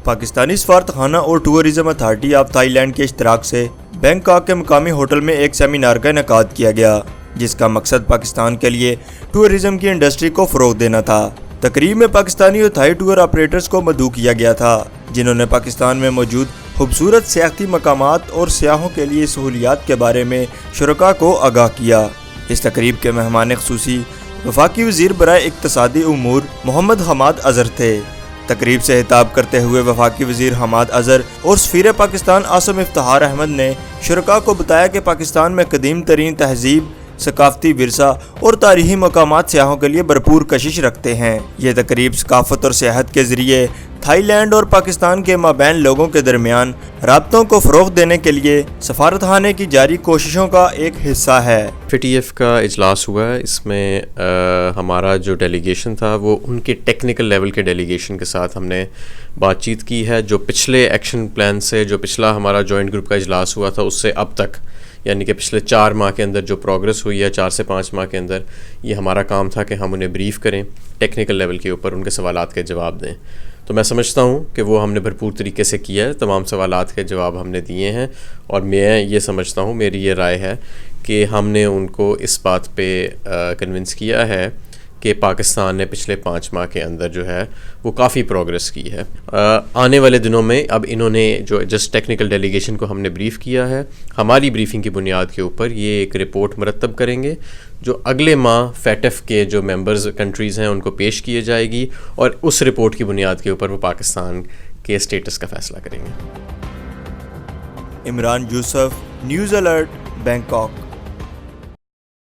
پاکستانی سفارتخانہ اور tourism authority of Thailand کے اشتراک سے بینکاک کے مقامی ہوٹل میں ایک سیمینار کا انعقاد کیا گیا، جس کا مقصد پاکستان کے لیے ٹورزم کی انڈسٹری کو فروغ دینا تھا۔ تقریب میں پاکستانی اور تھائی ٹور آپریٹرز کو مدعو کیا گیا تھا، جنہوں نے پاکستان میں موجود خوبصورت سیاحتی مقامات اور سیاحوں کے لیے سہولیات کے بارے میں شرکاء کو آگاہ کیا۔ اس تقریب کے مہمان خصوصی وفاقی وزیر برائے اقتصادی امور محمد حماد اظہر تھے۔ تقریب سے خطاب کرتے ہوئے وفاقی وزیر حماد اظہر اور سفیر پاکستان عاصم افتخار احمد نے شرکاء کو بتایا کہ پاکستان میں قدیم ترین تہذیب، ثقافتی ورثہ اور تاریخی مقامات سیاحوں کے لیے بھرپور کشش رکھتے ہیں۔ یہ تقریب ثقافت اور سیاحت کے ذریعے تھائی لینڈ اور پاکستان کے مابین لوگوں کے درمیان رابطوں کو فروغ دینے کے لیے سفارتخانے کی جاری کوششوں کا ایک حصہ ہے۔ FATF کا اجلاس ہوا ہے، اس میں ہمارا جو ڈیلیگیشن تھا وہ ان کے ٹیکنیکل لیول کے ڈیلیگیشن کے ساتھ ہم نے بات چیت کی ہے۔ جو پچھلے ایکشن پلان سے جو پچھلا ہمارا جوائنٹ گروپ کا اجلاس ہوا تھا اس سے اب تک، یعنی کہ پچھلے 4 ماہ کے اندر جو پروگرس ہوئی ہے، 4 سے 5 ماہ کے اندر، یہ ہمارا کام تھا کہ ہم انہیں بریف کریں، ٹیکنیکل لیول کے اوپر ان کے سوالات کے جواب دیں۔ تو میں سمجھتا ہوں کہ وہ ہم نے بھرپور طریقے سے کیا ہے، تمام سوالات کے جواب ہم نے دیے ہیں، اور میں یہ سمجھتا ہوں، میری یہ رائے ہے کہ ہم نے ان کو اس بات پہ کنونس کیا ہے کہ پاکستان نے پچھلے 5 ماہ کے اندر جو ہے وہ کافی پروگرس کی ہے۔ آنے والے دنوں میں اب انہوں نے جو جسٹ ٹیکنیکل ڈیلیگیشن کو ہم نے بریف کیا ہے، ہماری بریفنگ کی بنیاد کے اوپر یہ ایک رپورٹ مرتب کریں گے جو اگلے ماہ FATF کے جو ممبرز کنٹریز ہیں ان کو پیش کیے جائے گی، اور اس رپورٹ کی بنیاد کے اوپر وہ پاکستان کے اسٹیٹس کا فیصلہ کریں گے۔ عمران یوسف، نیوز الرٹ، بینکاک۔